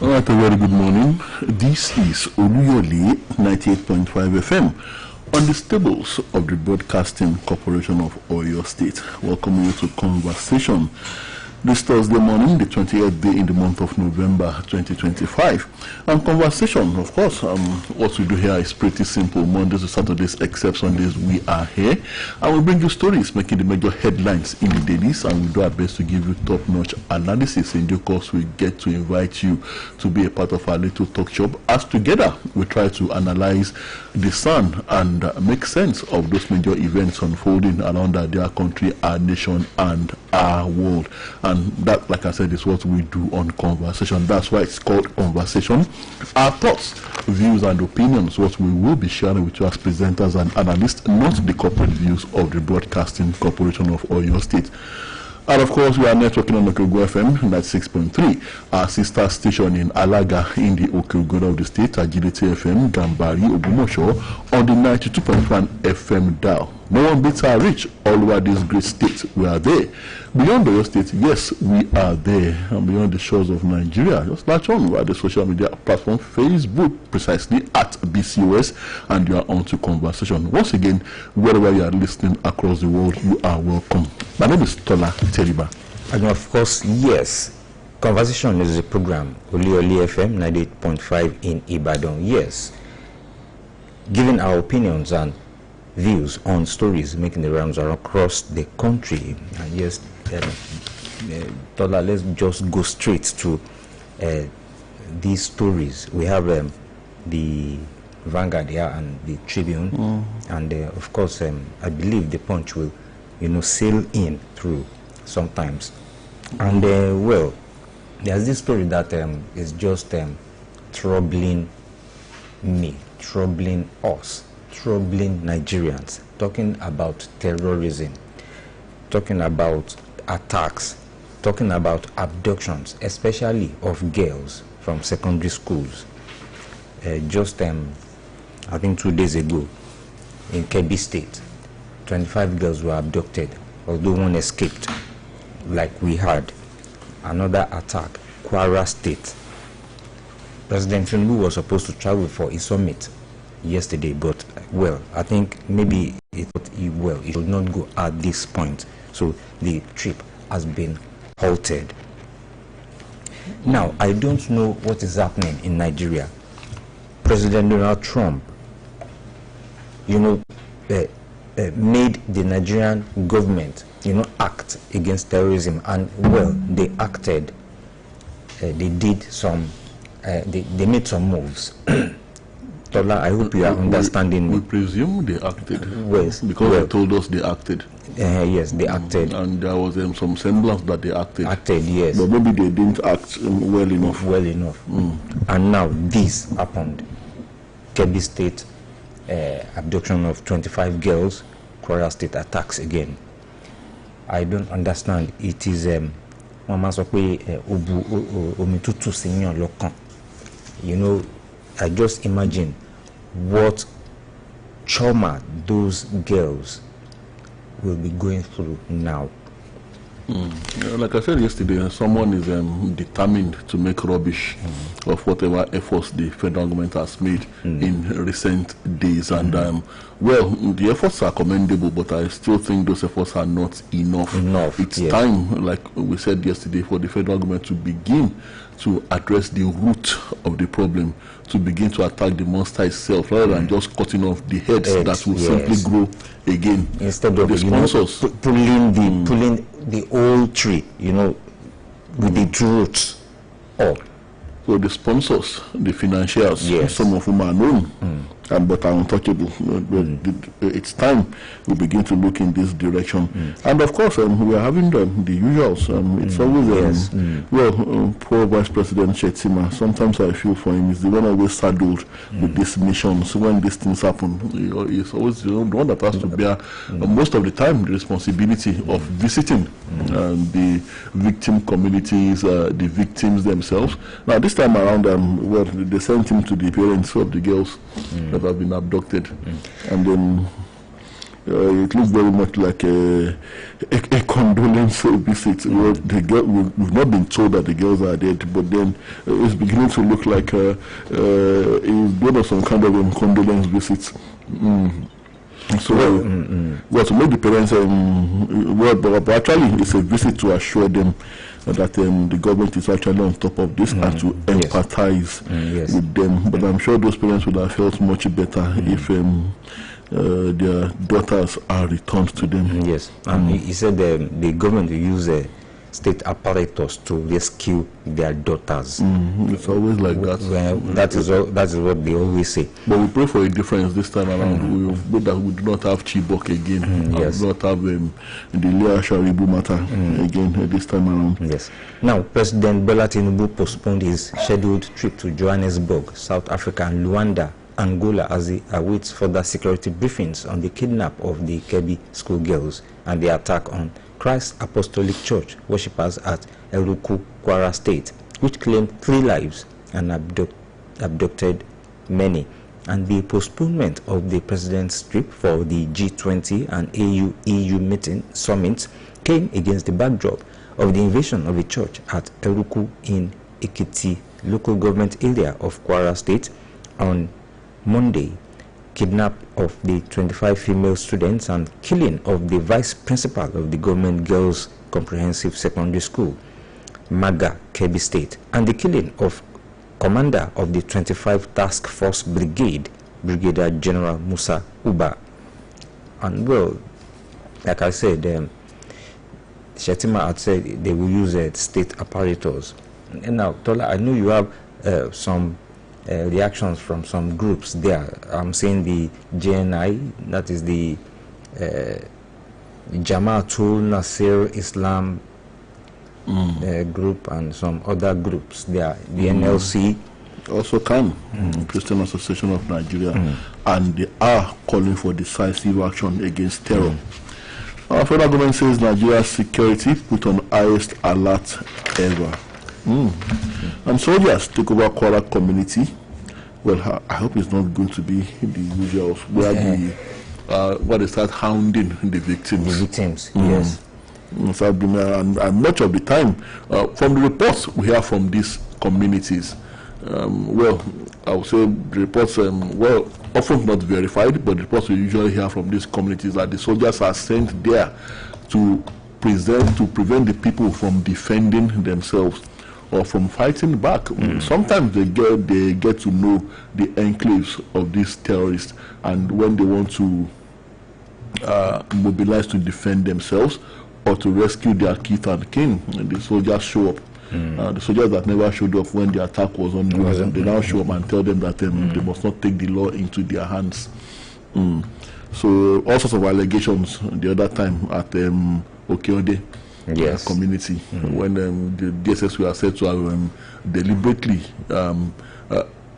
All right, a very good morning. This is Oluyole 98.5 FM on the stables of the Broadcasting Corporation of Oyo State. Welcome you to Conversation this Thursday morning, the 28th day in the month of November 2025. And Conversation, of course, what we do here is pretty simple. Mondays to Saturdays, except Sundays, we are here. And we bring you stories making the major headlines in the dailies, and we do our best to give you top-notch analysis. In due course, we get to invite you to be a part of our little talk shop, as together we try to analyze the sun and make sense of those major events unfolding around our country, our nation, and our world. And that, like I said, is what we do on Conversation. That's why it's called Conversation. Our thoughts, views, and opinions, what we will be sharing with you as presenters and analysts, not the corporate views of the Broadcasting Corporation of Oyo State. And of course, we are networking on Oluyole FM 96.3, our sister station in Alaga in the Oluyole of the state, Agility FM, Gambari, Ogumosho, on the 92.1 FM dial. No one beats our reach all over this great state. We are there. Beyond Oyo State, yes, we are there. And beyond the shores of Nigeria, just latch on via the social media platform, Facebook, precisely at BCOS, and you are on to Conversation. Once again, wherever you are listening across the world, you are welcome. My name is Tola Teriba. And of course, yes, Conversation is a program, Oluyole FM 98.5 in Ibadan. Yes, giving our opinions and views on stories making the rounds across the country. And yes, Tola, let's just go straight to these stories. We have the Vanguard here and the Tribune, and of course, I believe the Punch will, sail in through sometimes. And well, there's this story that is just troubling me, troubling us, troubling Nigerians, talking about terrorism, talking about attacks, talking about abductions, especially of girls from secondary schools. Just I think 2 days ago in Kebbi State, 25 girls were abducted, although one escaped. Like we had another attack, Kwara State. President Tinubu was supposed to travel for a summit yesterday, but well, I think maybe it should not go at this point, so the trip has been halted. Now, I don't know what is happening in Nigeria. President Donald Trump, made the Nigerian government, act against terrorism, and well, they acted. They did some. They made some moves. Tola, I hope you are understanding. We presume they acted. Yes, because they told us they acted. Yes, they acted. And there was some semblance that they acted. Acted, yes. But maybe they didn't act well enough. Well enough. And now this happened. Kebbi State, abduction of 25 girls. Kwara State attacks again. I don't understand. It is Mama Sokwe Omitutu Senior Lokan. I just imagine what trauma those girls will be going through now. Like I said yesterday, someone is determined to make rubbish of whatever efforts the federal government has made in recent days. And well, the efforts are commendable, but I still think those efforts are not enough. It's time, like we said yesterday, for the federal government to begin to address the root of the problem, to begin to attack the monster itself, rather than just cutting off the heads that will simply grow again. Instead of the sponsors pulling the old tree, with the roots up. So the sponsors, the financiers, some of whom are known, but are untouchable. It's time we begin to look in this direction. And of course, we are having the usuals. It's always, poor Vice President Shetima. Sometimes I feel for him. He's the one always saddled with these missions. When these things happen, he's always the one that has to bear most of the time the responsibility of visiting the victim communities, the victims themselves. Now, this time around, they sent him to the parents of the girls that have been abducted, and then It looks very much like a condolence visit. Well, we've not been told that the girls are dead, but then it's beginning to look like it's one of some kind of condolence visits. So, well, to make the parents, but actually, it's a visit to assure them that the government is actually on top of this and to empathize with them. But I'm sure those parents would have felt much better if their daughters are returned to them. Yes, and he said the government will use state apparatus to rescue their daughters. It's always like that. Well, that is what they always say. But we pray for a difference this time around. We do not have Chibok again. Yes. We do not have the Leah Sharibu matter again this time around. Yes. Now, President Bola Tinubu postponed his scheduled trip to Johannesburg, South Africa, and Luanda, Angola, as he awaits further security briefings on the kidnap of the Kebbi schoolgirls and the attack on Christ Apostolic Church worshippers at Eruku, Kwara State, which claimed 3 lives and abducted many. And the postponement of the president's trip for the G20 and AU-EU summit came against the backdrop of the invasion of a church at Eruku in Ekiti local government area of Kwara State on Monday, kidnap of the 25 female students and killing of the vice principal of the government girls comprehensive secondary school, Maga, Kebbi State, and the killing of commander of the 25 task force brigade, Brigadier General Musa Uba. And well, like I said, Shetima had said they will use state apparatus. And now, Tola, I know you have some reactions from some groups there. I'm saying the JNI, that is the Jamaatul Nasir Islam group, and some other groups there, the NLC. Also can, Christian Association of Nigeria, and they are calling for decisive action against terror. Our federal government says Nigeria's security put on highest alert ever. And soldiers take over Kwara community. Well, I hope it's not going to be the usual where where they start hounding the victims. The victims, yes. And much of the time, from the reports we hear from these communities, well, I would say the reports, well, often not verified, but the reports we usually hear from these communities that the soldiers are sent there to prevent the people from defending themselves or from fighting back. Sometimes they get to know the enclaves of these terrorists, and when they want to mobilize to defend themselves or to rescue their kith and kin, and the soldiers show up. The soldiers that never showed up when the attack was on, they now show up and tell them that they must not take the law into their hands. So all sorts of allegations the other time at Okeode community, when the DSS were said to have deliberately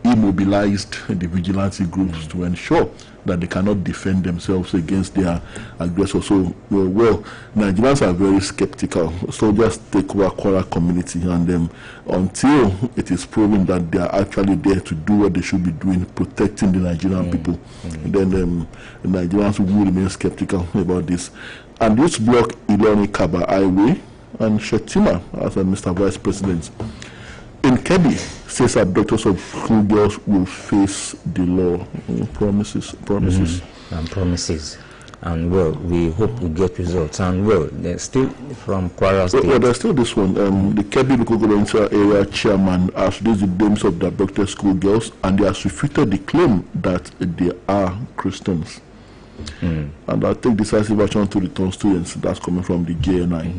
immobilized the vigilante groups to ensure that they cannot defend themselves against their aggressors. So, well, Nigerians are very skeptical. Soldiers take over Kwara community, and until it is proven that they are actually there to do what they should be doing, protecting the Nigerian people, then the Nigerians will remain skeptical about this. And this block Iloni Kaba Highway and Shetima as Mr. Vice President in Kebbi says abductors of schoolgirls will face the law. Promises. And promises. And well, we hope we get results. And well, there's still from Kwara State. Well, there's still this one. The Kebbi local government area chairman has released the names of the abducted schoolgirls, and they have refuted the claim that they are Christians. And I'll take decisive action to return students. That's coming from the JNI.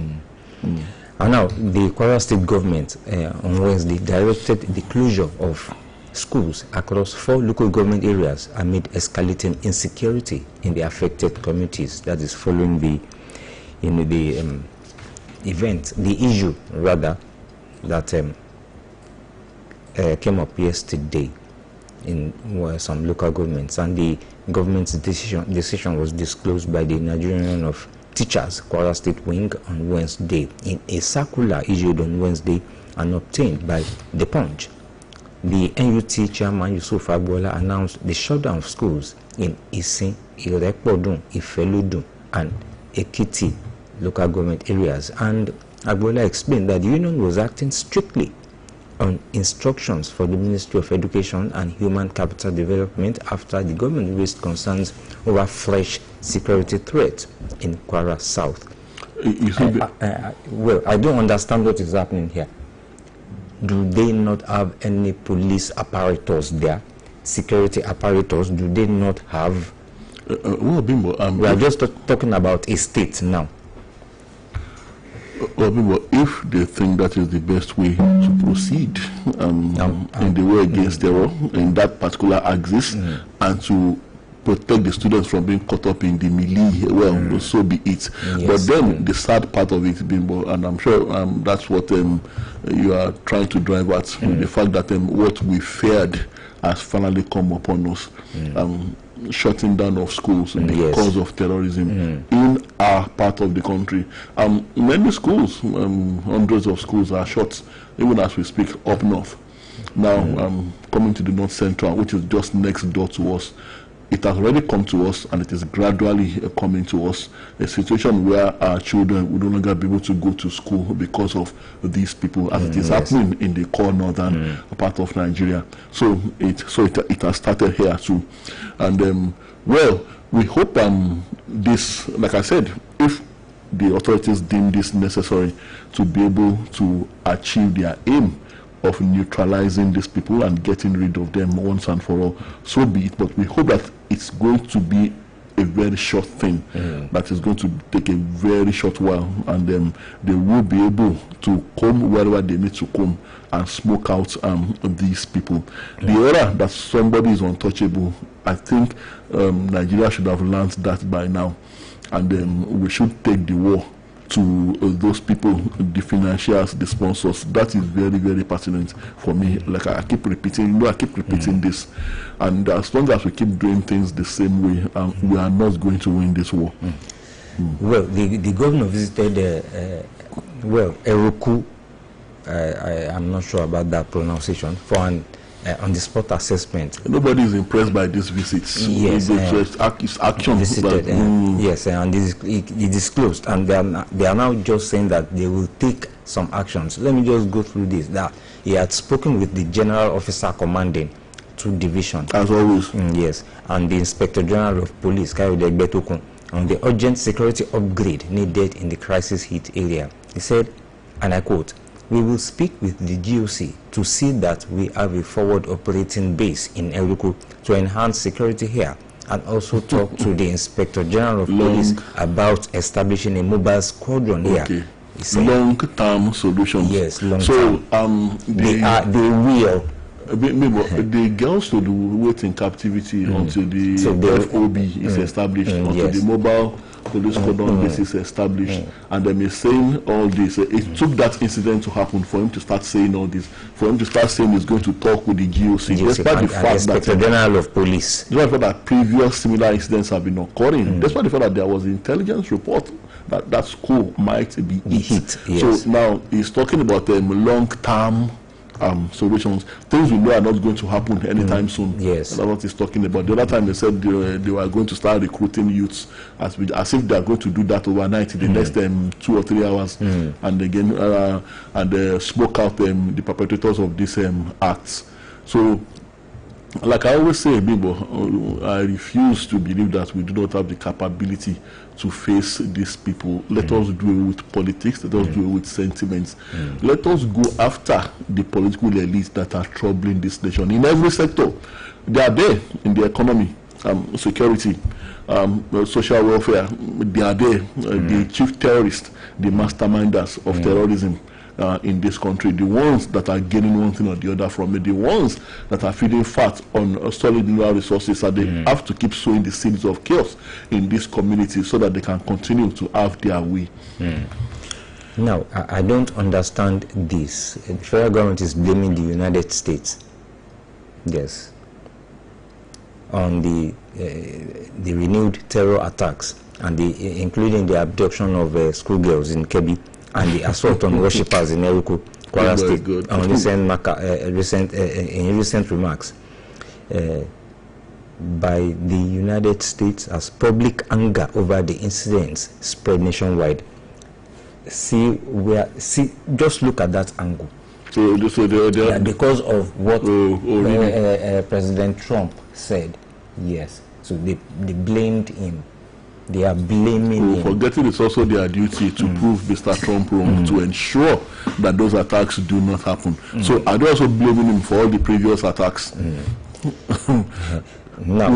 And now, the Kwara State government on Wednesday directed the closure of schools across 4 local government areas amid escalating insecurity in the affected communities. That is following the issue rather that came up yesterday in some local governments, and the government's decision was disclosed by the Nigerian Union of Teachers Kwara State Wing on Wednesday in a circular issued on Wednesday and obtained by The Punch. the NUT chairman Yusuf Agbola announced the shutdown of schools in Isin, Irekpodun, Ifelodun, and Ekiti local government areas. And Agbola explained that the union was acting strictly on instructions for the Ministry of Education and Human Capital Development after the government raised concerns over fresh security threats in Kwara South. Well, I don't understand what is happening here. Do they not have any police apparatus there? Security apparatus, do they not have? Well, Bimbo, we are just talking about a state now. Well, Bimbo, if they think that is the best way to proceed in the way against terror in that particular axis and to protect the students from being caught up in the melee, well, so be it. Yes. But then the sad part of it, Bimbo, and I'm sure that's what you are trying to drive at, the fact that what we feared has finally come upon us. Shutting down of schools because of terrorism in our part of the country. Many schools, hundreds of schools are shut, even as we speak, up north. Now, coming to the north central, which is just next door to us, it has already come to us, and it is gradually coming to us. A situation where our children will no longer be able to go to school because of these people, as it is happening in the core northern part of Nigeria. So it has started here too, and well, we hope this, like I said, if the authorities deem this necessary to be able to achieve their aim of neutralizing these people and getting rid of them once and for all, so be it. But we hope that it's going to be a very short thing, that is going to take a very short while, and they will be able to come wherever they need to come and smoke out these people. The era that somebody is untouchable, I think Nigeria should have learned that by now, and we should take the war to those people, the financiers, the sponsors. That is very, very pertinent for me. Like I keep repeating, this, and as long as we keep doing things the same way, we are not going to win this war. Well, the governor visited Eruku. I'm not sure about that pronunciation, for an on-the-spot assessment. Nobody is impressed by these visits. Yes, it's action. Visited, yes, and he disclosed, and they are now just saying that they will take some actions. Let me just go through this. That he had spoken with the general officer commanding 2 divisions, as always. Yes, and the Inspector General of Police, Kayode Betokun, on the urgent security upgrade needed in the crisis hit area. He said, and I quote, "We will speak with the GOC to see that we have a forward operating base in Eruku to enhance security here, and also talk to the Inspector General of Police about establishing a mobile squadron here." Long-term solutions. Yes, long-term. So they will. The girls would wait in captivity until the FOB is established, until the mobile police cordon base is established, and then he's saying all this. It took that incident to happen for him to start saying all this, for him to start saying he's going to talk with the GOC. Despite the fact that the General of Police, despite the fact that previous similar incidents have been occurring, despite the fact that there was intelligence report that school might be hit. Yes. So now he's talking about long-term solutions, things we know are not going to happen anytime soon. Yes, that's what he's talking about. The other time they said they were going to start recruiting youths as if they are going to do that overnight in the next 2 or 3 hours, and again and smoke out the perpetrators of these acts. So, like I always say, Bibo, I refuse to believe that we do not have the capability to face these people. Let us do it with politics. Let us do it with sentiments. Let us go after the political elites that are troubling this nation in every sector. They are there in the economy, security, social welfare. They are there. The chief terrorists, the masterminders of terrorism in this country, the ones that are gaining one thing or the other from it, the ones that are feeding fat on solid mineral resources, and they have to keep sowing the seeds of chaos in this community so that they can continue to have their way. Now, I don't understand this. The federal government is blaming the United States, yes, on the renewed terror attacks, and including the abduction of schoolgirls in Kebbi, and the assault on worshippers in Eruku, Kwara Very State good. on in recent remarks by the United States as public anger over the incidents spread nationwide. Just look at that angle. So because of what President Trump said, yes. So they blamed him. They are blaming him. Forgetting it's also their duty to prove Mr. Trump wrong, to ensure that those attacks do not happen. So are they also blaming him for all the previous attacks? No.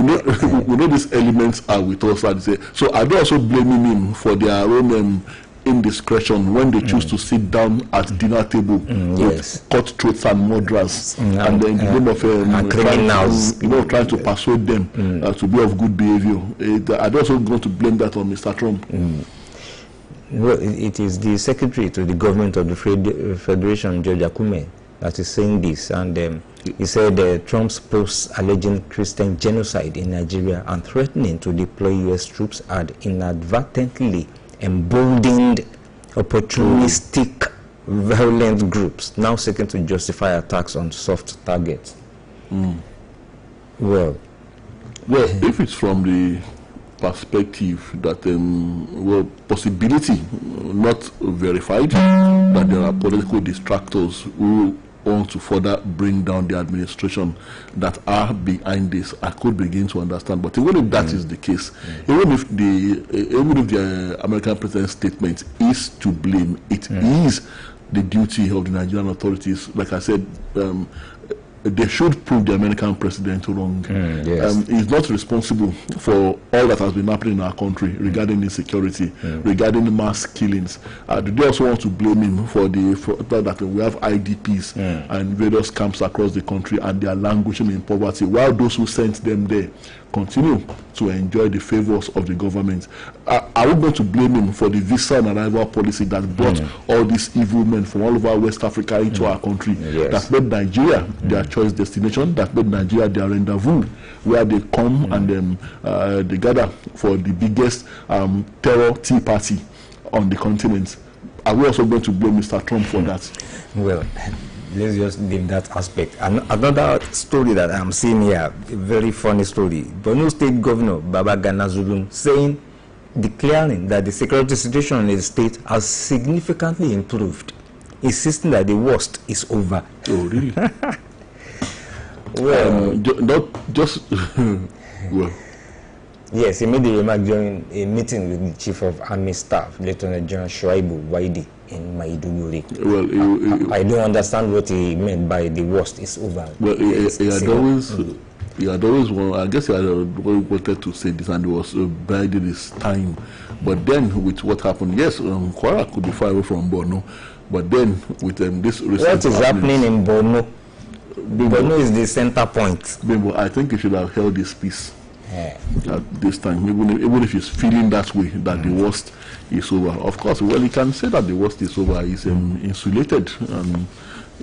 We know these elements are with us. So are they also blaming him for their own indiscretion when they choose to sit down at dinner table with cutthroats and murderers, and then in the name of criminals, trying to persuade them to be of good behavior? Are they also going to blame that on Mr. Trump? Well, it is the secretary to the government of the Federation, George Akume, that is saying this, and he said Trump's posts alleging Christian genocide in Nigeria and threatening to deploy U.S. troops had inadvertently emboldened opportunistic violent groups now seeking to justify attacks on soft targets. Well, if it's from the perspective that possibility not verified, that there are political distractors who want to further bring down the administration that are behind this, I could begin to understand. But even if that is the case, even if the American president's statement is to blame, it is the duty of the Nigerian authorities. Like I said, they should prove the American president wrong. He's not responsible for all that has been happening in our country regarding insecurity, regarding mass killings. Do they also want to blame him for that we have IDPs and various camps across the country and they are languishing in poverty, while those who sent them there continue to enjoy the favors of the government? Are we going to blame him for the visa and arrival policy that brought all these evil men from all over West Africa into our country, that made Nigeria their choice destination, that made Nigeria their rendezvous, where they come and they gather for the biggest terror tea party on the continent? Are we also going to blame Mr. Trump for that? Well, let's just leave that aspect. And another story that I'm seeing here, a very funny story. Borno State Governor Baba Gana Zulum declaring that the security situation in the state has significantly improved, insisting that the worst is over. Oh, really? Well, not just well. Yes, he made the remark during a meeting with the Chief of Army Staff, Lieutenant General Shuaibu Waidi, in Maiduguri. Well, I don't understand what he meant by the worst is over. Well, he had always I guess he had wanted to say this, and he was biding his time. But then, with what happened, yes, Kwara could be far away from Borno, but then with this recent what is happening in Borno? Borno is the center point. Bimbo, I think he should have held his peace at this time, even if he's feeling that way, that the worst is over. Of course, well, he can say that the worst is over. He's insulated and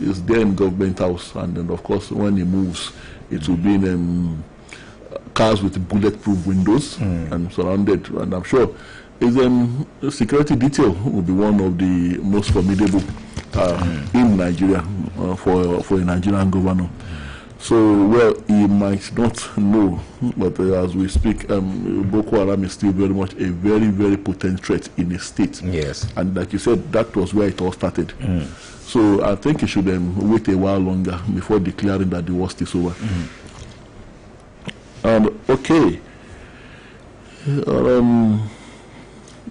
is there in government house, and then of course when he moves, it will be in cars with bulletproof windows and surrounded, and I'm sure his security detail will be one of the most formidable in Nigeria for a Nigerian governor. So, well, he might not know, but as we speak, Boko Haram is still very much a very, very potent threat in the state. Yes. And like you said, that was where it all started. So I think he should wait a while longer before declaring that the worst is over. Okay.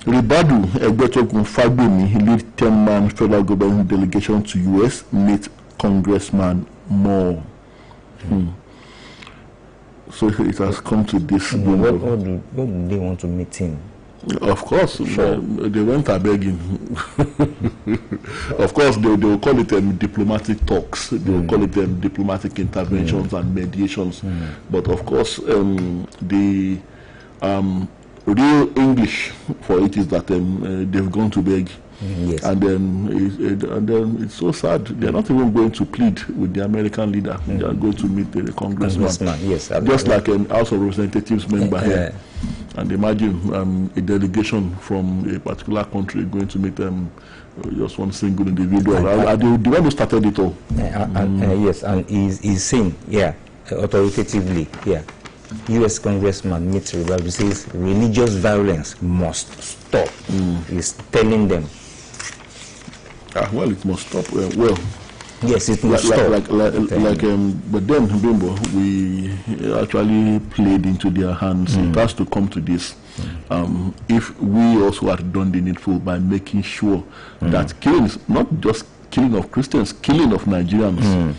Ribadu Egbetokun Fagbemi, lead 10-man federal government delegation to U.S., meet Congressman Moore. So it has come to this. What do they want to meet him? Of course, they went begging. Of course, they will call it diplomatic talks. They will call it diplomatic interventions and mediations. But of course, the real English for it is that they've gone to beg. Yes. And then it's so sad. They're not even going to plead with the American leader. They are going to meet the congressman. Yes, just like an House of Representatives member here. And imagine a delegation from a particular country going to meet just one single individual. The one who started it all. Yes, and he's saying, authoritatively, U.S. congressman meets Zimbabwe, says religious violence must stop. He's telling them. Well, it must stop. Yes, it must stop. But then, Bimbo, we actually played into their hands. It has to come to this. If we also had done the needful by making sure that killings, not just killing of Christians, killing of Nigerians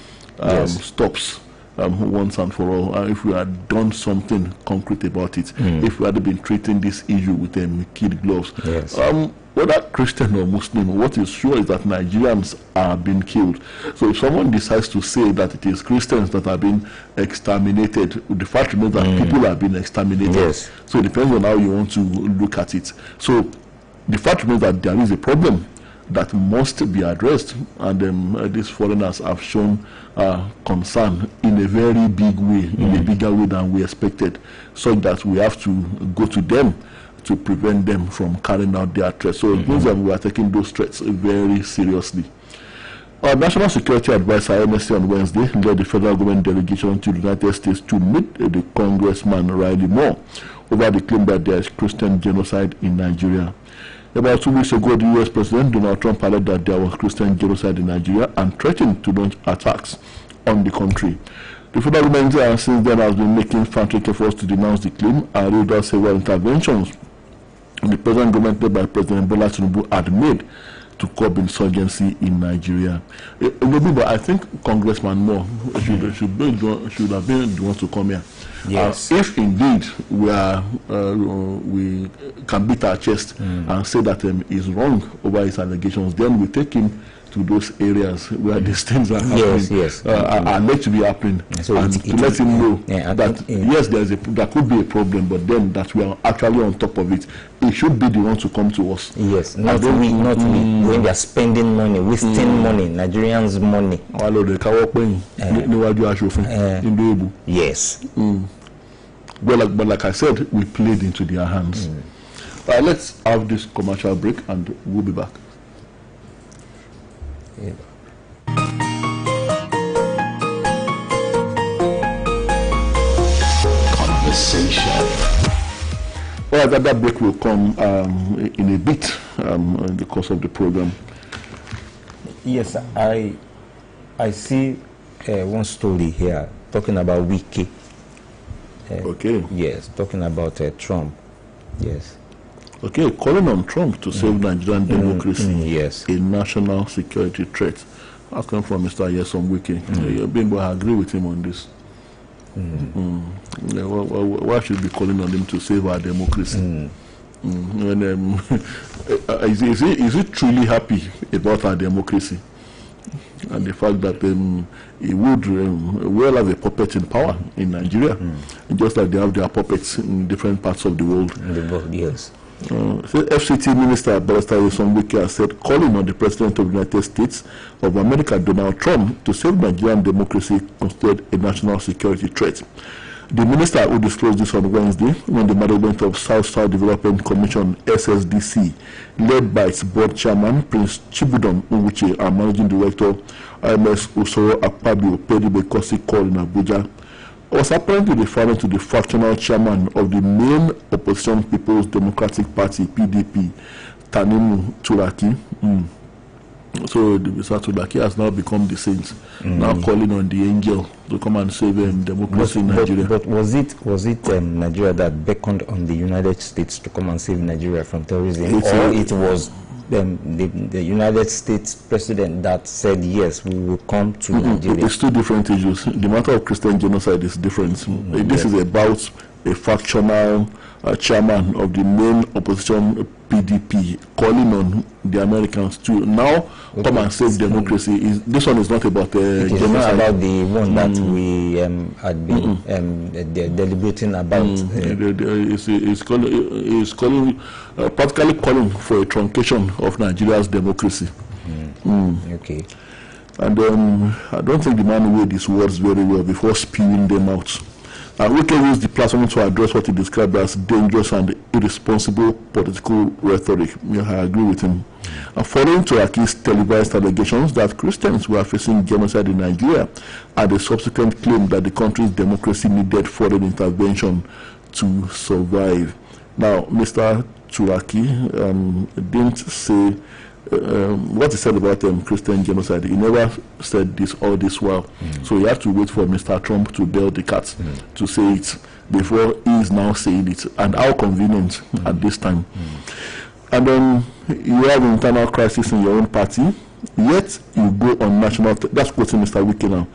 stops once and for all. If we had done something concrete about it, if we had been treating this issue with kid gloves, whether Christian or Muslim, what is sure is that Nigerians are being killed. So if someone decides to say that it is Christians that are being exterminated, the fact remains that people are being exterminated. Yes. So it depends on how you want to look at it. So the fact remains that there is a problem that must be addressed, and these foreigners have shown concern in a very big way, in a bigger way than we expected, so that we have to go to them to prevent them from carrying out their threats. So it means that we are taking those threats very seriously. Our National Security Advisor, NSC, on Wednesday led the federal government delegation to the United States to meet the Congressman Riley Moore over the claim that there is Christian genocide in Nigeria. About 2 weeks ago, the U.S. President Donald Trump alleged that there was Christian genocide in Nigeria and threatened to launch attacks on the country. The federal government since then has been making frantic efforts to denounce the claim and rolled out several interventions the present government led by President Bola Tinubu had made to curb insurgency in Nigeria. But I think Congressman Moore should have been the one to come here. Yes. If indeed we can beat our chest and say that he's wrong over his allegations, then we take him to those areas where these things are happening, are meant to be happening, so and to let him know that yes, there could be a problem, but then that we are actually on top of it. He should be the one to come to us. Yes, not we. When they are spending money, wasting money, Nigerians' money. Yes. But like I said, we played into their hands. Let's have this commercial break and we'll be back. Conversation. Well, that break will come in a bit in the course of the program. Yes, I see one story here talking about Wiki. Okay. Yes, talking about Trump. Yes. Okay, calling on Trump to save Nigerian democracy. Yes. A national security threat. That came from Mr. Yesom Wiki. Bimbo, I agree with him on this. Why should we be calling on him to save our democracy? Is he truly happy about our democracy? And the fact that he would well have a puppet in power in Nigeria, just like they have their puppets in different parts of the world. Yes. FCT Minister Barrister Yesom Wiki has said, calling on the President of the United States of America, Donald Trump, to save Nigerian democracy considered a national security threat. The minister will disclose this on Wednesday when the management of South-South Development Commission, SSDC, led by its board chairman, Prince Chibudon Nwuche, and managing director, IMS Usoro Akpabio, paid him a courtesy call in Abuja. I was apparently referring to the fractional chairman of the main opposition People's Democratic Party, PDP, Tanimu Turaki. So Mr. Turaki has now become the saint, now calling on the angel to come and save democracy in Nigeria. But was it Nigeria that beckoned on the United States to come and save Nigeria from terrorism, or it was the United States president that said yes, we will come to Nigeria? It's two different issues. The matter of Christian genocide is different. This is about a fractional chairman of the main opposition PDP calling on the Americans to now come and save democracy. This one is not about it is not about the one that we had been deliberating about. It's practically calling for a truncation of Nigeria's democracy. Okay. And I don't think the man weighed his words very well before spewing them out. Wike used the platform to address what he described as dangerous and irresponsible political rhetoric. I agree with him. Following Turaki's televised allegations that Christians were facing genocide in Nigeria and the subsequent claim that the country's democracy needed foreign intervention to survive. Now, Mr. Turaki didn't say what he said about Christian genocide. He never said this all this while. So you have to wait for Mr. Trump to bail the cat to say it before he is now saying it. And how convenient at this time. And then you have internal crisis in your own party, yet you go on national. That's quoting Mr. Wike now.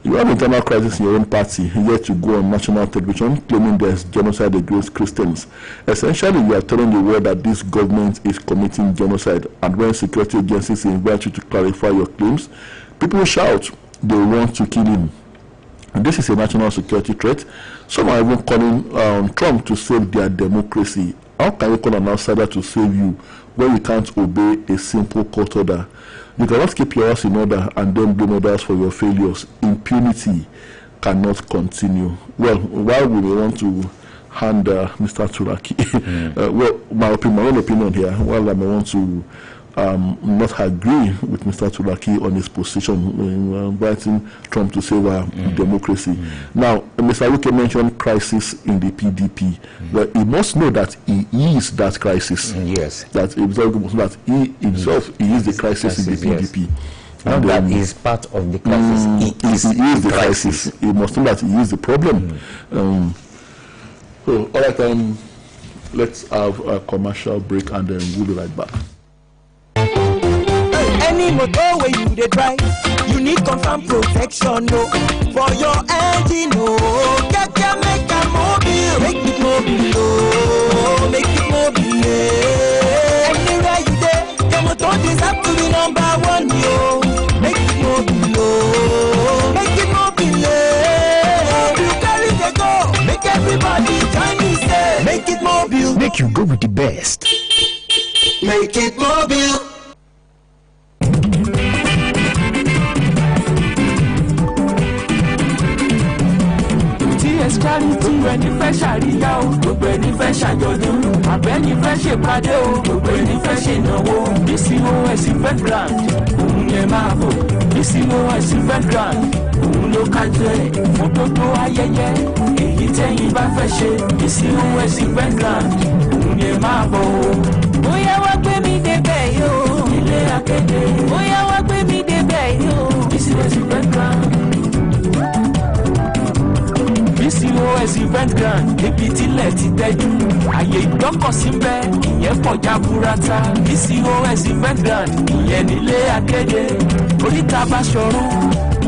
You have internal crisis in your own party, yet you go on national television claiming there's genocide against Christians. Essentially, you are telling the world that this government is committing genocide, and when security agencies invite you to clarify your claims, people shout they want to kill him. And this is a national security threat. Some are even calling on Trump to save their democracy. How can you call an outsider to save you when you can't obey a simple court order? You cannot keep your house in order and then blame others for your failures. Impunity cannot continue. Well, while we may want to hand Mr. Turaki, well, my own opinion here, while I may want to not agree with Mr. Turaki on his position inviting Trump to save our democracy. Now, Mr. Wike mentioned crisis in the PDP. Well, he must know that he is that crisis. Yes. That he himself is the crisis in the PDP. Yes. And that is part of the crisis. He is the crisis. He must know that he is the problem. So, all right, let's have a commercial break and then we'll be right back. Any motor where you dey drive, you need confirm protection, no. For your engine, no. Make it mobile, make it mobile. Anywhere you dey, your motor deserve to be number one, yo. Make it mobile, make it mobile. You carry the go, make everybody join me, say. Make it mobile, make you go with the best. Make it mobile. Charity ẹni fẹ́ ṣàríyá o, gbogbo ẹni fẹ́ ṣàjọ̀dún, àbẹ́ni fẹ́ ṣèpàdé o, gbogbo ẹni fẹ́ ṣènáwó. BCOS event grand, òun yẹn máa bọ̀. BCOS event grand, òun ló kájọ ẹ̀ fún gbogbo ayẹyẹ. Èyí tẹ́yìn bá fẹ́ ṣe, BCOS event grand, òun yẹn máa bọ̀ o. Bóyá wá gbé mi débẹ̀ yóò, ilé akéde. Bóyá wá gbé mi débẹ̀ yóò, BCOS event grand. BCOS event grand níbi tílẹ̀ ti tẹ́jú àyè ìgbọ́kọ̀sí ń bẹ ìyẹn pọ̀ jaburata. BCOS event grand ìyẹn nílé akéde oríta Báṣọ̀run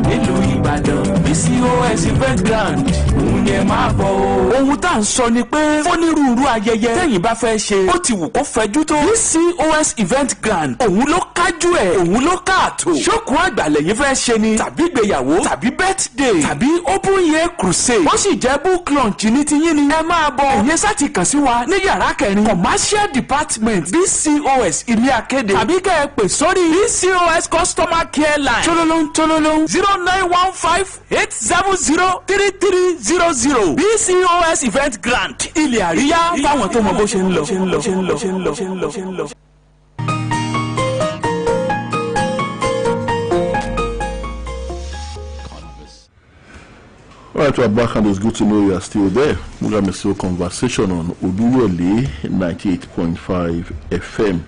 nílùú Ìbàdàn. BCOS event grand òun yẹn máa bọ̀ o. ohun tá à ń sọ ni pé fónírúurú ayẹyẹ tẹ́yìn bá fẹ́ ṣe ó ti wù kó fẹjú tó. BCOS event grand òun ló kájú ẹ̀ òun ló káàtó. ṣókùn àgbàlẹ̀ yìí fẹ́ ṣe ni tàbí ìgbéyàwó tàbí birthday tàbí open year crusade. ó sì jẹ́ book launch ní tiyín ni. ẹ máa bọ̀ ẹ̀yẹ sáti kàn sí wa ní yàrá kẹrin commercial department BCOS ilé akéde tàbí kẹ́ ẹ pè sórí BCOS customer care line tololong 0915-870-3300. BCOS event grant ilé àríyá fáwọn tó mọ bó ṣe ń lọ. All right, we're back, and it's good to know you are still there. We're going to still conversation on Oluyole 98.5 FM.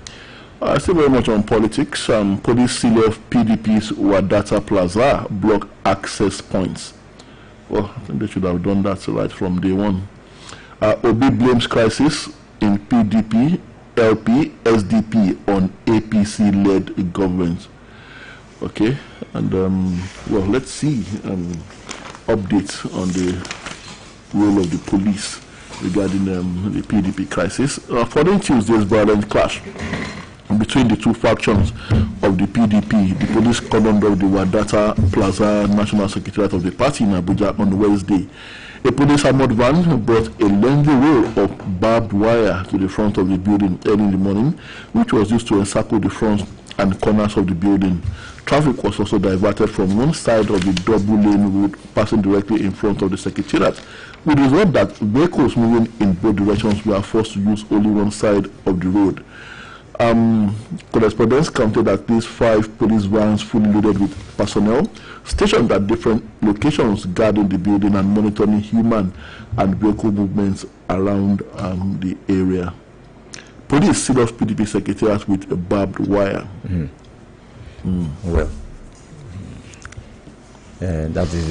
Still very much on politics. Police seal off PDP's Wadata Plaza block access points. Well, I think they should have done that right from day one. Obi blames crisis in PDP, LP, SDP on APC-led government. Okay, and well, let's see updates on the role of the police regarding the PDP crisis. Following Tuesday's violent clash between the two factions of the PDP, the police cordoned off the Wadata Plaza National Secretariat of the party in Abuja on Wednesday. A police armored van brought a lengthy row of barbed wire to the front of the building early in the morning, which was used to encircle the front and corners of the building. Traffic was also diverted from one side of the double-lane road passing directly in front of the Secretariat, with the result that vehicles moving in both directions were forced to use only one side of the road. Correspondents counted at least 5 police vans fully loaded with personnel stationed at different locations guarding the building and monitoring human and vehicle movements around the area. Police sealed off PDP Secretariat with a barbed wire. Well, that is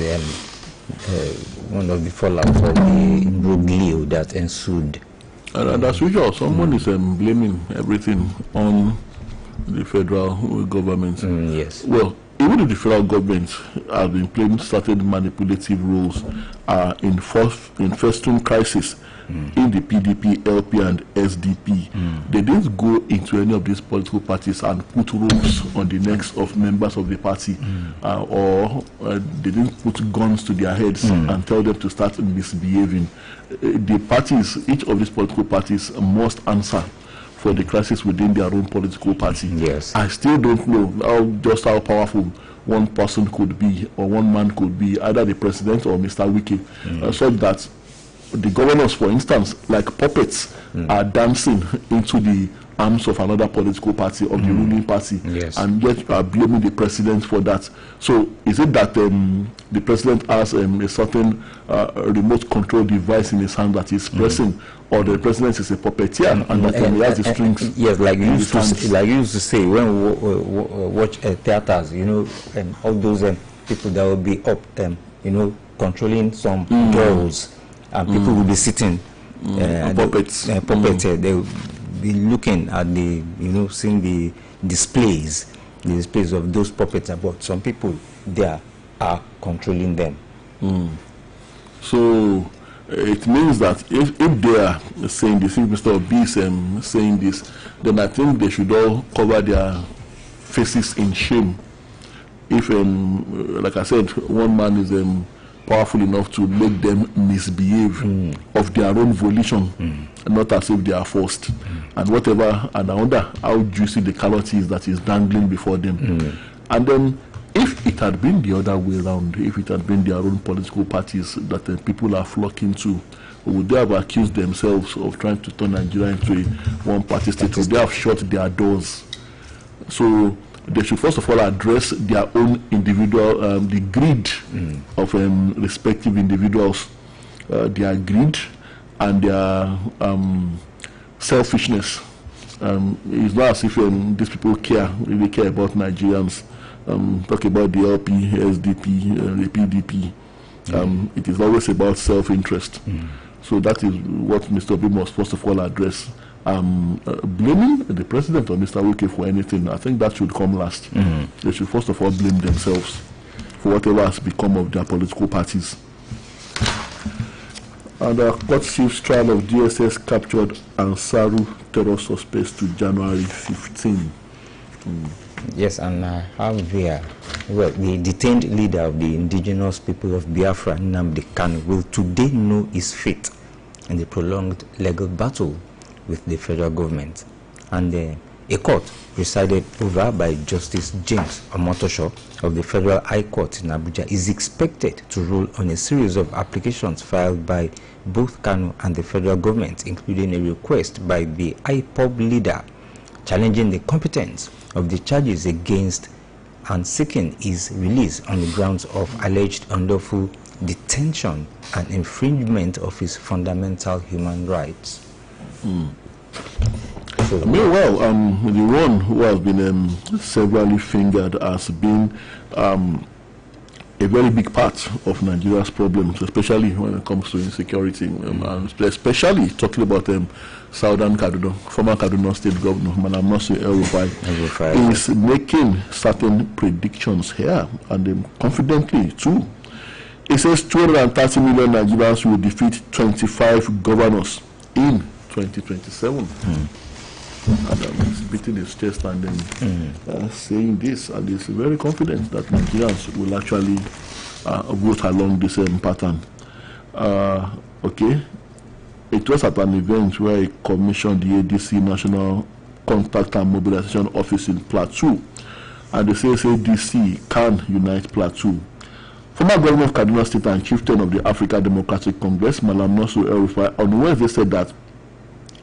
one of the fallout of the imbroglio that ensued. And as usual, someone is blaming everything on the federal government. Yes. Well, even if the federal government has been playing certain manipulative roles in festering crisis in the PDP, LP, and SDP, they didn't go into any of these political parties and put ropes on the necks of members of the party, or they didn't put guns to their heads and tell them to start misbehaving. The parties, each of these political parties, must answer for the crisis within their own political party. Yes. I still don't know just how powerful one person could be, or one man could be, either the president or Mr. Wike, such that the governors, for instance, like puppets, are dancing into the arms of another political party, of the ruling party, and yet are blaming the president for that. So is it that the president has a certain remote control device in his hand that he's pressing, or the president is a puppeteer and that he has the strings? Yes, like you used to say when we watch theaters, and all those people that will be up, controlling some dolls, and people will be sitting, puppets. They will be looking at the, seeing the displays of those puppets. But some people there are controlling them. So it means that if they are saying this, if Mr. Obi is saying this, then I think they should all cover their faces in shame. If, like I said, one man is powerful enough to make them misbehave of their own volition, not as if they are forced, and whatever, and I wonder how juicy the carrot is that is dangling before them. And then if it had been the other way around, if it had been their own political parties that people are flocking to, would they have accused themselves of trying to turn Nigeria into a one-party state? Would they have shut their doors? So they should first of all address their own individual, the greed of respective individuals, their greed and their selfishness. It's not as if these people really care about Nigerians. Talk about the LP, SDP, the PDP. It is always about self-interest. So that is what Mr. Obi must first of all address. Blaming the president or Mr. Wike for anything, I think that should come last. They should first of all blame themselves for whatever has become of their political parties. And the court chief's trial of DSS captured Ansaru terror suspects to January 15. Yes, and how the detained leader of the indigenous people of Biafra, Nnamdi Kanu, will today know his fate in the prolonged legal battle with the federal government. And a court presided over by Justice James Omotosho of the Federal High Court in Abuja is expected to rule on a series of applications filed by both Kanu and the federal government, including a request by the IPOB leader challenging the competence of the charges against and seeking his release on the grounds of alleged unlawful detention and infringement of his fundamental human rights. Meanwhile, the one who has been severally fingered has been a very big part of Nigeria's problems, especially when it comes to insecurity, and especially talking about Southern Kaduna, former Kaduna State Governor, Madam Nasir El-Rufai, is making certain predictions here, and confidently too. It says 230 million Nigerians will defeat 25 governors in 2027. And he's beating his chest and then saying this, and he's very confident that Nigerians will actually vote along the same pattern. Okay, it was at an event where he commissioned the ADC National Contact and Mobilization Office in Plateau. And they say ADC can unite Plateau. Former Governor of Kaduna State and Chieftain of the African Democratic Congress, Malam Nasir El-Rufai, on Wednesday said that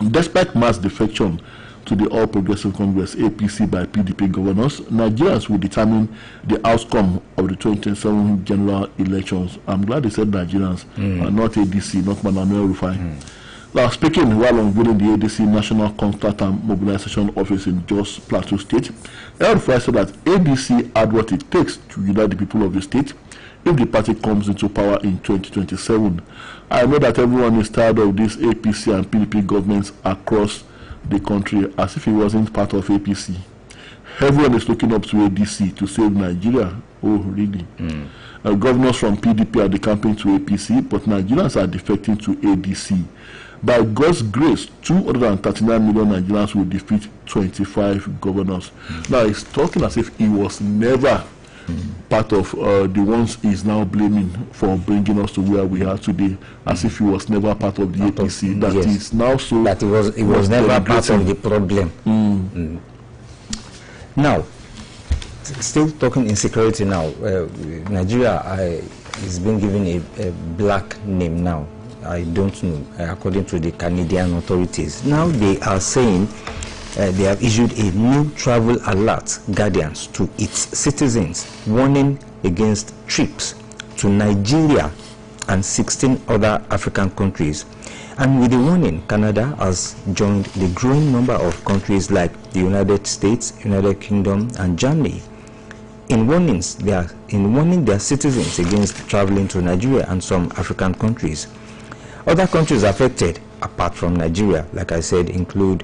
despite mass defection to the All Progressive Congress APC by PDP governors, Nigerians will determine the outcome of the 2027 general elections. I'm glad they said Nigerians and not ADC, not Malam El-Rufai. Now, speaking while unveiling the ADC National Contact and Mobilization Office in Jos Plateau State, El-Rufai said that ADC had what it takes to unite the people of the state if the party comes into power in 2027. I know that everyone is tired of these APC and PDP governments across the country as if it wasn't part of APC. Everyone is looking up to ADC to save Nigeria. Oh, really? Governors from PDP are decamping to APC, but Nigerians are defecting to ADC. By God's grace, 239 million Nigerians will defeat 25 governors. Now, he's talking as if he was never part of the ones he's now blaming for bringing us to where we are today, as if he was never part of the APC. That is now so that he was never part of the problem. Now, still talking insecurity now. Nigeria is being given a black name now. I don't know, according to the Canadian authorities. Now they are saying they have issued a new travel alert guidance to its citizens, warning against trips to Nigeria and 16 other African countries. And with the warning, Canada has joined the growing number of countries like the United States, United Kingdom, and Germany in warning their citizens against traveling to Nigeria and some African countries. Other countries affected, apart from Nigeria, like I said, include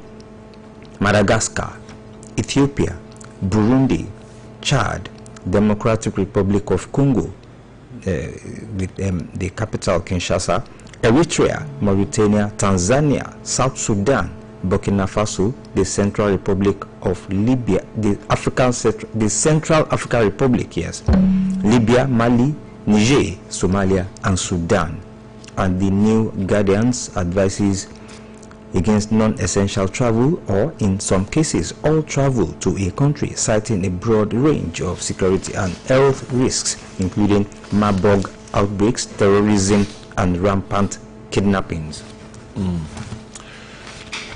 Madagascar, Ethiopia, Burundi, Chad, Democratic Republic of Congo, with the capital Kinshasa, Eritrea, Mauritania, Tanzania, South Sudan, Burkina Faso, the Central Republic of Libya, the Central African Republic, yes, Libya, Mali, Niger, Somalia, and Sudan. And the new guidance advises against non-essential travel, or in some cases all travel to a country, citing a broad range of security and health risks, including Marburg outbreaks, terrorism, and rampant kidnappings.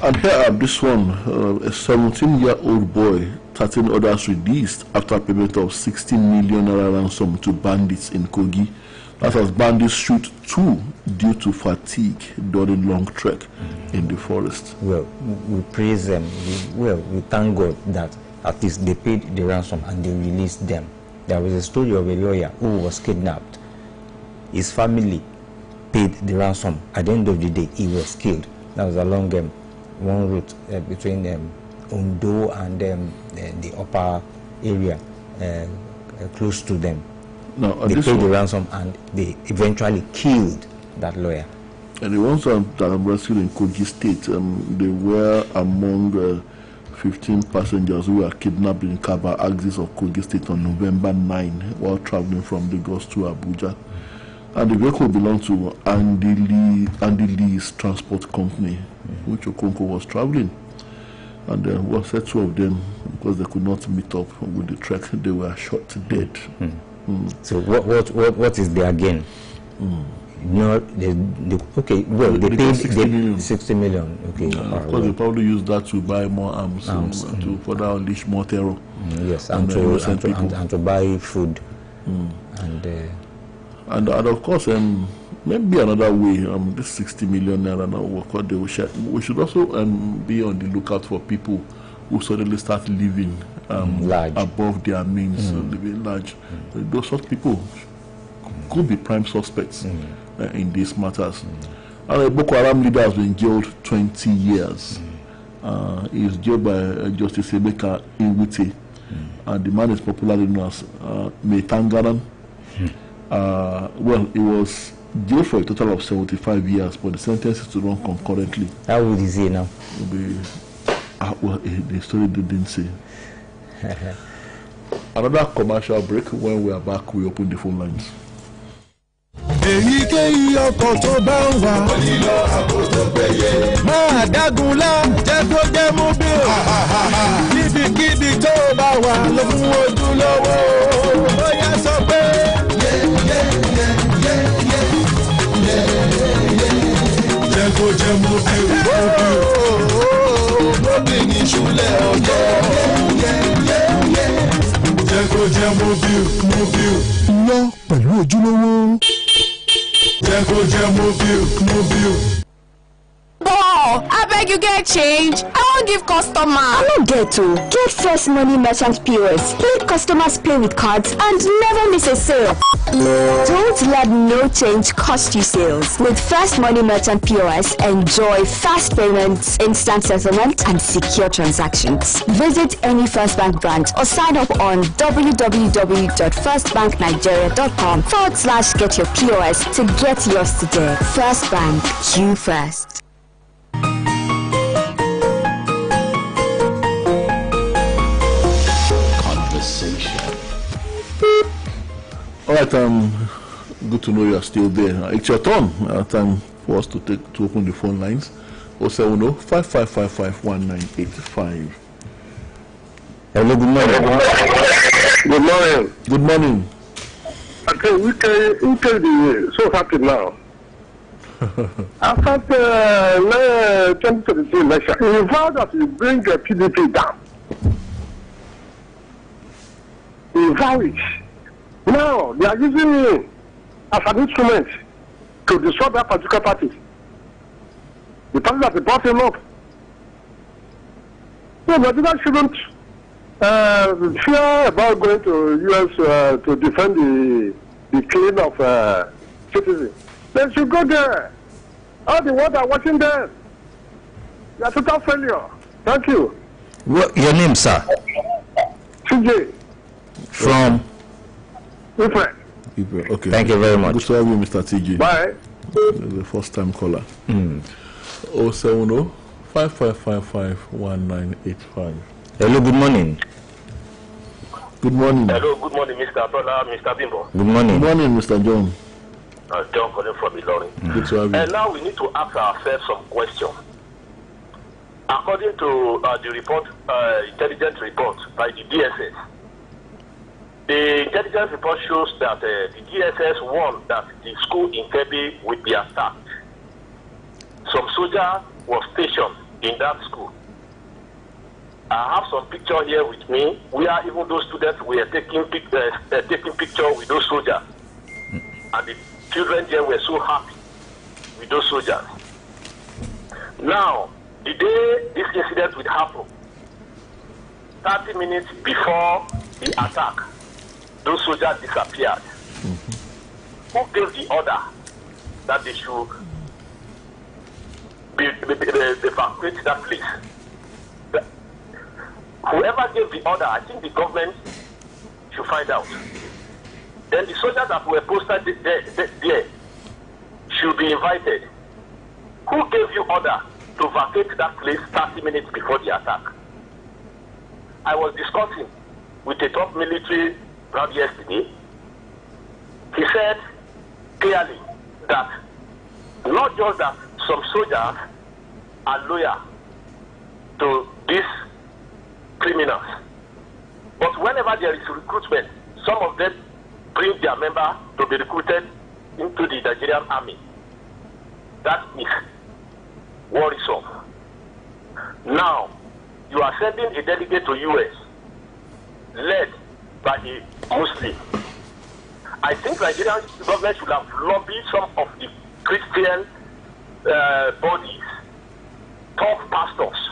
And here this one, a 17-year-old boy, 13 others released after payment of 16 million naira ransom to bandits in Kogi. That as bandits shoot two due to fatigue during long trek in the forest. Well, we praise them. We thank God that at least they paid the ransom and they released them. There was a story of a lawyer who was kidnapped. His family paid the ransom. At the end of the day, he was killed. That was along one route between Ondo and the upper area close to them. Now, they paid the ransom and they eventually killed that lawyer. And the ones that are rescued in Kogi State, they were among 15 passengers who were kidnapped in Kaba axis of Kogi State on November 9 while traveling from Lagos to Abuja. And the vehicle belonged to Andy Lee's transport company, which Okonko was traveling. And there were two of them, because they could not meet up with the trek, they were shot dead. So what is their gain? No, okay. Well, they paid 60 million. Okay, of course, they probably use that to buy more arms to further unleash more terror. Yes, and to buy food. And of course, maybe another way. This 60 million naira now, what they will share. We should also be on the lookout for people who suddenly start living above their means, living large. Those sort of people could be prime suspects in these matters. And a Boko Haram leader has been jailed 20 years. He is jailed by Justice Emeka Iwite, and the man is popularly known as Metangaran. Well, he was jailed for a total of 75 years, but the sentence is to run concurrently. How old is he now? Well, the story didn't say. Another commercial break. When we are back, we open the phone lines. èyíkéyìí ọkọ̀ tó bá ń wà. ó nílò ààbò tó péye. máa dágunlá jẹ́ kó jẹ́ mobile. níbikíbi tó bá wà ló fún ojúlówó. ó yá sọ pé. jẹ́ kó jẹ́ mobile. mobile ní ìṣúlẹ̀ ọjọ́. jẹ́ kó jẹ́ mobile. lọ pẹ̀lú ojúlówó. jẹ́ kó jẹ́ mobile. I beg you get change. I won't give customer. I don't get to. Get First Money Merchant POS. Let customers pay with cards and never miss a sale. Don't let no change cost you sales. With First Money Merchant POS, enjoy fast payments, instant settlement, and secure transactions. Visit any First Bank branch or sign up on www.firstbanknigeria.com/get your POS to get yours today. First Bank, you first. All right, good to know you are still there. It's your turn. Time for us to open the phone lines. 070-5555-1985. Hello, good morning. Good morning. Good morning. Okay, we can be so happy now. After 2023 election, we vow that we bring the PDP down. We vow it. Now, they are using me as an instrument to destroy that particular party. The party that they brought him up. No, but they shouldn't fear about going to U.S. To defend the claim of citizens. They should go there. All the world are watching them. They are total failure. Thank you. What your name, sir? CJ. From? Different. Okay. Thank you very much. Good to have you, Mr. TJ. Bye. The first time caller. 070-5555-1985. Hello, good morning. Good morning. Hello, good morning, Mr. Tola, Mr. Bimbo. Good morning. Good morning, Mr. John. John calling from Ilorin. Good to have you. And now we need to ask ourselves some questions. According to the report, intelligence report by the DSS, the intelligence report shows that the DSS warned that the school in Kebbi would be attacked. Some soldier was stationed in that school. I have some picture here with me where even those students were taking picture with those soldiers. And the children there were so happy with those soldiers. Now, the day this incident would happen, 30 minutes before the attack, those soldiers disappeared. Who gave the order that they should evacuate that place? Whoever gave the order, I think the government should find out. Then the soldiers that were posted there should be invited. Who gave you order to vacate that place 30 minutes before the attack? I was discussing with a top military around yesterday. He said clearly that not just that some soldiers are loyal to these criminals, but whenever there is recruitment, some of them bring their member to be recruited into the Nigerian army. That is worrisome. Now, you are sending a delegate to US led by a Muslim. I think Nigerian government should have lobbied some of the Christian bodies, top pastors,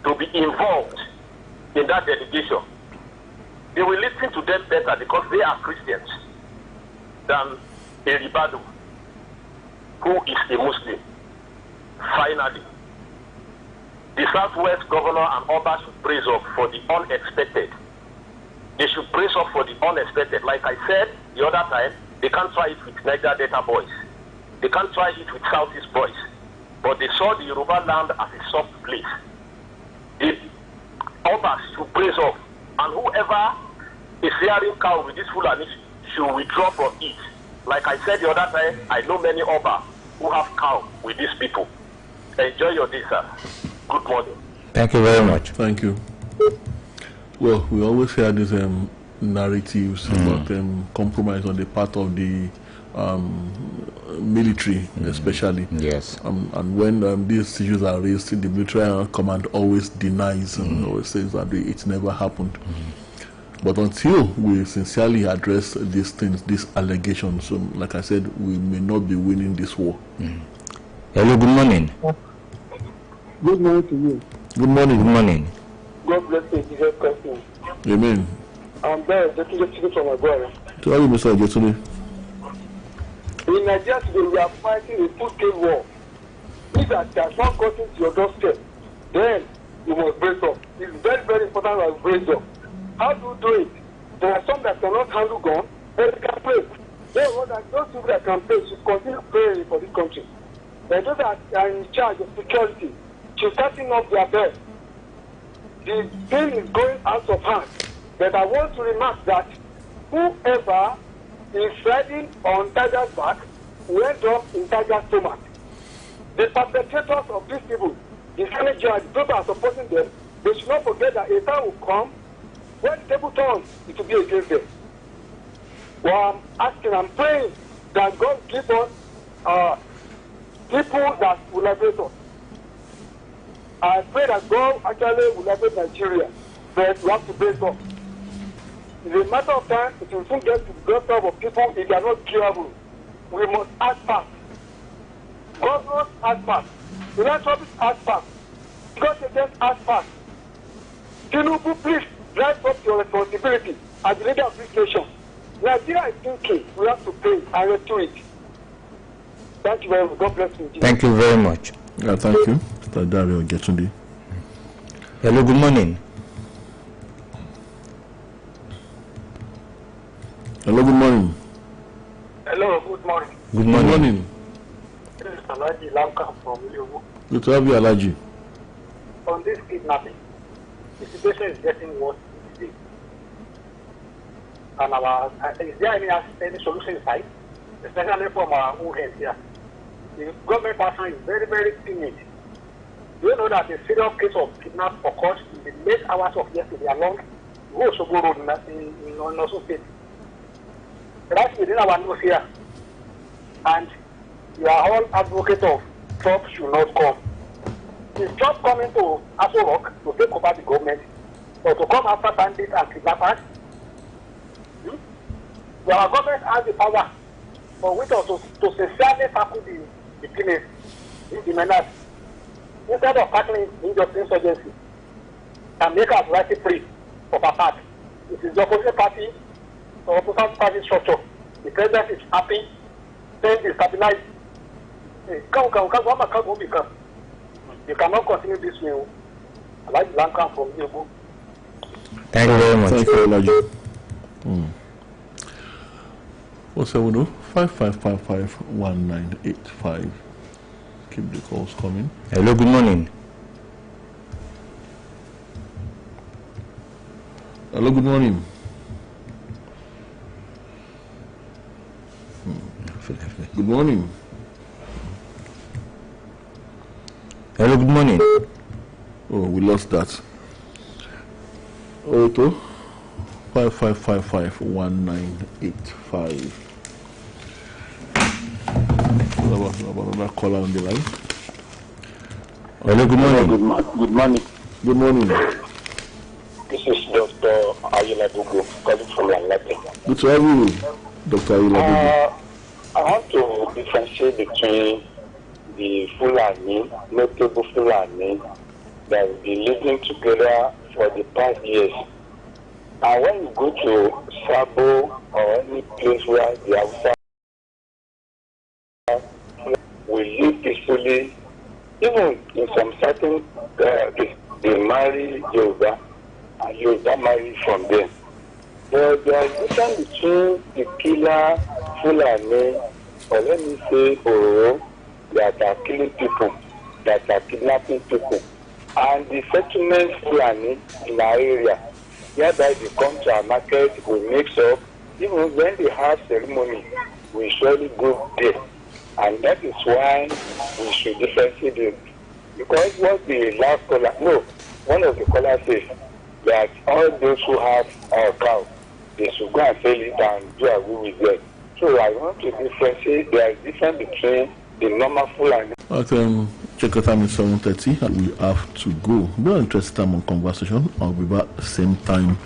to be involved in that delegation. They will listen to them better because they are Christians than a Ribadu, who is a Muslim. Finally, the Southwest governor and Oba should praise up for the unexpected. They should praise up for the unexpected. Like I said the other time, they can't try it with Niger Delta boys. They can't try it with Southeast boys. But they saw the Yoruba land as a soft place. The Oba should praise up. And whoever is hearing cow with this Fulani should withdraw from it Like I said the other time, I know many Oba who have cow with these people. Enjoy your day, sir. Good morning. Thank you very much. Thank you. Well, we always hear these narratives about compromise on the part of the military, especially. Yes. And when these issues are raised, the military command always denies and always says that it never happened. But until we sincerely address these things, these allegations, like I said, we may not be winning this war. Hello, good morning. Good morning to you. Good morning. Good morning. God bless you, Jesus Christ. Amen. I'm there, just from my brother. To how you, Mr. Ojetune? In Nigeria today, we are fighting a full-scale war. If that has not gotten to your doorstep, then you must brace up. It's very, very important that you brace up. How do you do it? There are some that cannot handle gun, but they can pray. Those people that can pray should continue praying for this country. And those that are in charge of security should starting up their best. The thing is going out of hand. But I want to remark that whoever is riding on Tiger's back will end up in Tiger's stomach. The perpetrators of these people, the Senate judge, people are supporting them. They should not forget that a time will come when the table turns, it will be against them. Well, I'm praying that God give us people that will liberate us. I pray that God actually will liberate Nigeria, but we have to brace up. In a matter of time, it will soon get to the doorstep of people if they are not careful. We must act fast. Governors act fast. Philanthropists act fast. God against act fast. Tinubu, please drive up your responsibility as the leader of this nation. Nigeria is thinking we have to pay and return it. Thank you very much. God bless you. Thank you very much. Thank you. Mr. Dario Getundi. Hello, good morning. Hello, good morning. Hello, good morning. Good morning. Good morning. This is Alaji Lamka from Oluyole. Good to have you, Alaji. On this kidnapping, the situation is getting worse each day. And is there any solution in sight, especially from our own end here? The government person is very, very timid. Do you know that a serious case of kidnap occurred in the late hours of yesterday along Osogbo Road in Osun State? Right within our nose here. And you are all advocates of Trump should not come. Is Trump coming to Aso Rock to take over the government or to come after bandits and kidnappers? Our government has the power for which also to sincerely tackle the criminals, the menace, instead of tackling insurgency and make us right free of our part. It is the opposition party, the opposition party structure. The president is happy, things is stabilized. You cannot continue this way. I like the land from you. Thank you very much. Thank you, Alaji. 070-5555-1985. Keep the calls coming. Hello, good morning. Hello, good morning. Good morning. Hello, good morning. Oh, we lost that. 080-5555-1985. Another caller on the line. Hello, good morning. Good morning. Good morning. This is Dr. Ayulabugu calling from Lanlete. Good to have you, Dr. Ayulabugu. I want to differentiate between the Fulani, notable Fulani, that have been living together for the past years. And when you go to Sabo or any place where the outside will live peacefully, even in some certain they marry Yoruba and Yoruba marry from them. But there is difference between the killer Fulani, or let me say Oro, that are killing people, that are kidnapping people, and the settlement Fulani in our area, whereby they come to our market, we mix up, even when they have ceremony, we surely go there. And that is why we should differentiate it. Because what the last caller, no, one of the callers says that all those who have cows, they should go and sell it and do away with them. So I want to differentiate. There is difference between the normal Fulani. Check out time is 7:30 and we have to go. Very interesting time on conversation. I'll be back same time